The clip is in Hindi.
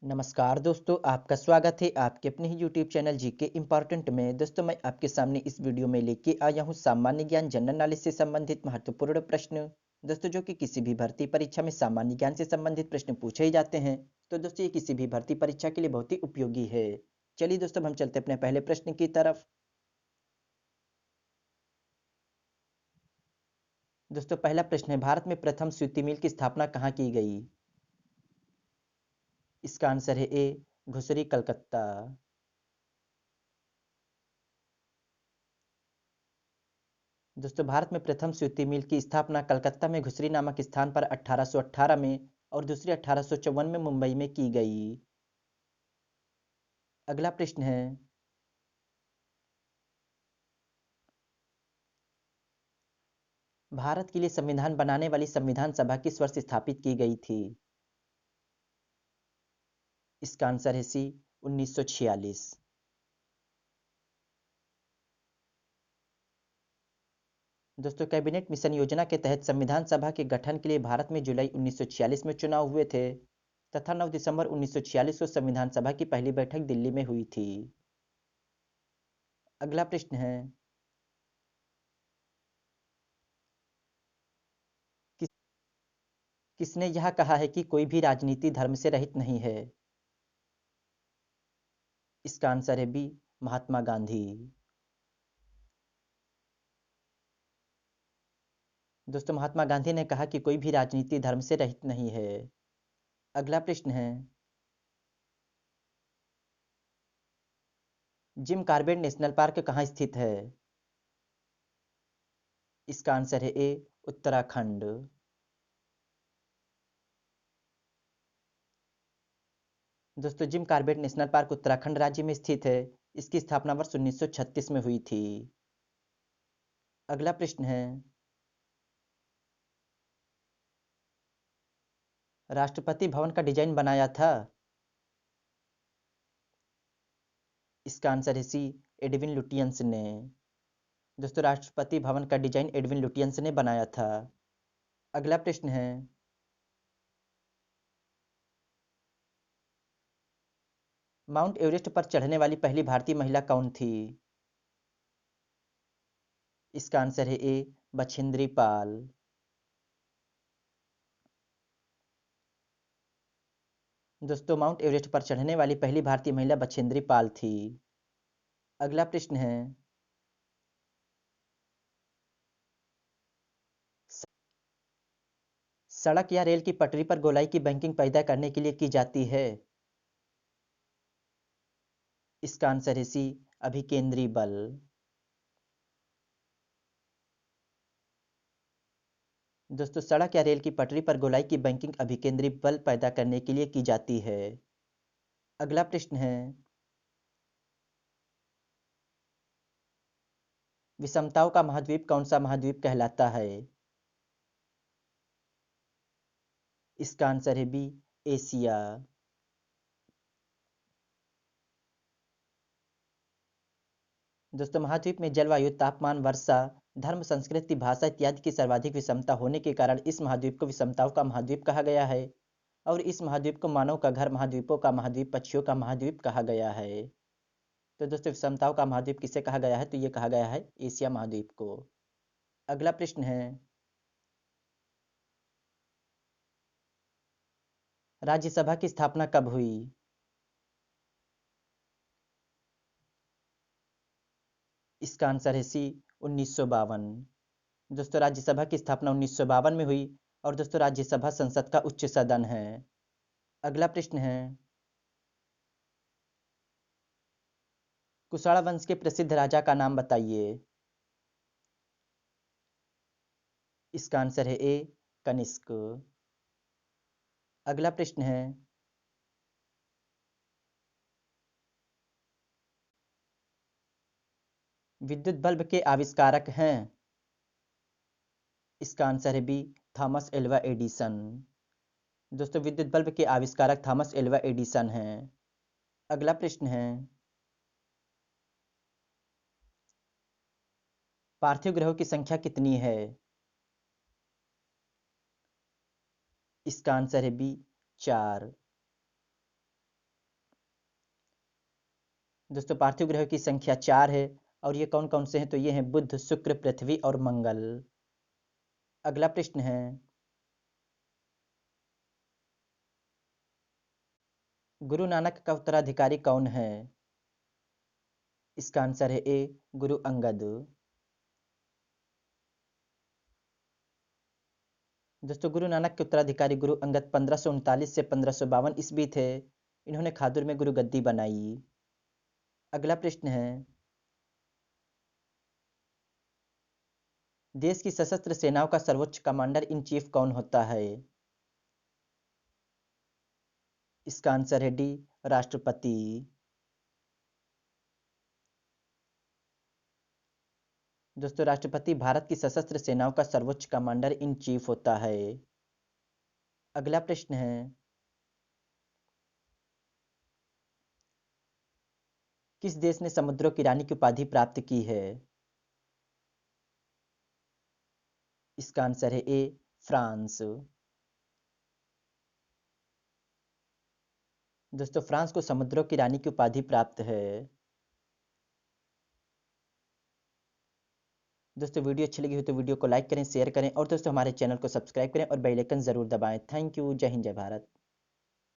नमस्कार दोस्तों, आपका स्वागत है आपके अपने ही यूट्यूब चैनल जीके इम्पोर्टेंट में। दोस्तों, मैं आपके सामने इस वीडियो में लेके आया हूँ सामान्य ज्ञान जनरल नॉलेज से संबंधित महत्वपूर्ण प्रश्न। दोस्तों, जो कि किसी भी भर्ती परीक्षा में सामान्य ज्ञान से संबंधित प्रश्न पूछे ही जाते हैं। तो दोस्तों, ये किसी भी भर्ती परीक्षा के लिए बहुत ही उपयोगी है। चलिए दोस्तों, अब हम चलते हैं अपने पहले प्रश्न की तरफ। दोस्तों, पहला प्रश्न है, भारत में प्रथम सूती मिल की स्थापना कहाँ की गई? इसका आंसर है ए, घुसरी, कलकत्ता। दोस्तों, भारत में प्रथम सूती मिल की स्थापना कलकत्ता में घुसरी नामक स्थान पर 1818 में और दूसरी 1854 में मुंबई में की गई। अगला प्रश्न है, भारत के लिए संविधान बनाने वाली संविधान सभा किस वर्ष स्थापित की गई थी? इसका आंसर है सी, 1946। दोस्तों, कैबिनेट मिशन योजना के तहत संविधान सभा के गठन के लिए भारत में जुलाई 1946 में चुनाव हुए थे तथा 9 दिसंबर 1946 को संविधान सभा की पहली बैठक दिल्ली में हुई थी। अगला प्रश्न है, किस किसने यह कहा है कि कोई भी राजनीति धर्म से रहित नहीं है? इसका आंसर है बी, महात्मा गांधी। दोस्तों, महात्मा गांधी ने कहा कि कोई भी राजनीति धर्म से रहित नहीं है। अगला प्रश्न है, जिम कॉर्बेट नेशनल पार्क कहाँ स्थित है? इसका आंसर है ए, उत्तराखंड। दोस्तों, Jim Corbett national park Uttarakhand राज्य में स्थित है। इसकी स्थापना वर्ष 1936 में हुई थी। अगला प्रश्न है, राष्ट्रपति भवन का डिजाइन बनाया था? इसका आंसर है सी, एडविन लुटियंस ने। दोस्तों, राष्ट्रपति भवन का डिजाइन एडविन लुटियंस ने बनाया था। अगला प्रश्न है, माउंट एवरेस्ट पर चढ़ने वाली पहली भारतीय महिला कौन थी? इसका आंसर है ए, बछेंद्री पाल। दोस्तों, माउंट एवरेस्ट पर चढ़ने वाली पहली भारतीय महिला बछेंद्री पाल थी। अगला प्रश्न है, स- सड़क या रेल की पटरी पर गोलाई की बैंकिंग पैदा करने के लिए की जाती है? इसका आंसर है सी, अभिकेंद्री बल। दोस्तों, सड़क या रेल की पटरी पर गोलाई की बैंकिंग अभिकेंद्री बल पैदा करने के लिए की जाती है। अगला प्रश्न है, विषमताओं का महाद्वीप कौन सा महाद्वीप कहलाता है? इसका आंसर है बी, एशिया। दोस्तों, महाद्वीप में जलवायु, तापमान, वर्षा, धर्म, संस्कृति, भाषा इत्यादि की सर्वाधिक विषमता होने के कारण इस महाद्वीप को विषमताओं का महाद्वीप कहा गया है। और इस महाद्वीप को मानव का घर, महाद्वीपों का महाद्वीप, पक्षियों का महाद्वीप कहा गया है। तो दोस्तों, विषमताओं का महाद्वीप किसे कहा गया है? तो ये कहा गया है एशिया महाद्वीप को। अगला प्रश्न है, राज्यसभा की स्थापना कब हुई? इसका आंसर है सी, 1952। दोस्तों, राज्यसभा की स्थापना 1952 में हुई। और दोस्तों, राज्यसभा संसद का उच्च सदन है। अगला प्रश्न है, कुषाण वंश के प्रसिद्ध राजा का नाम बताइए। इसका आंसर है ए, कनिष्क। अगला प्रश्न है, विद्युत बल्ब के आविष्कारक हैं? इसका आंसर है बी, थॉमस एल्वा एडिसन। दोस्तों, विद्युत बल्ब के आविष्कारक थॉमस एल्वा एडिसन हैं। अगला प्रश्न है, पार्थिव ग्रहों की संख्या कितनी है? इसका आंसर है बी, 4। दोस्तों पार्थिव ग्रहों की संख्या 4 है और ये कौन कौन से हैं, तो ये हैं बुध, शुक्र, पृथ्वी और मंगल। अगला प्रश्न है, गुरु नानक का उत्तराधिकारी कौन है? इसका आंसर है ए, गुरु अंगद। दोस्तों गुरु नानक के उत्तराधिकारी गुरु अंगद 1539 से 1552 ईस्वी थे। इन्होंने खादुर में गुरु गद्दी बनाई। अगला प्रश्न है, देश की सशस्त्र सेनाओं का सर्वोच्च कमांडर इन चीफ कौन होता है? इसका आंसर है डी, राष्ट्रपति। दोस्तों राष्ट्रपति भारत की सशस्त्र सेनाओं का सर्वोच्च कमांडर इन चीफ होता है। अगला प्रश्न है, किस देश ने समुद्रों की रानी की उपाधि प्राप्त की है? इसका आंसर है ए, फ्रांस। दोस्तों फ्रांस को समुद्रों की रानी की उपाधि प्राप्त है। दोस्तों वीडियो अच्छी लगी हो तो वीडियो को लाइक करें, शेयर करें और दोस्तों हमारे चैनल को सब्सक्राइब करें और बेल आइकन जरूर दबाएं। Thank you. जय हिंद, जय भारत।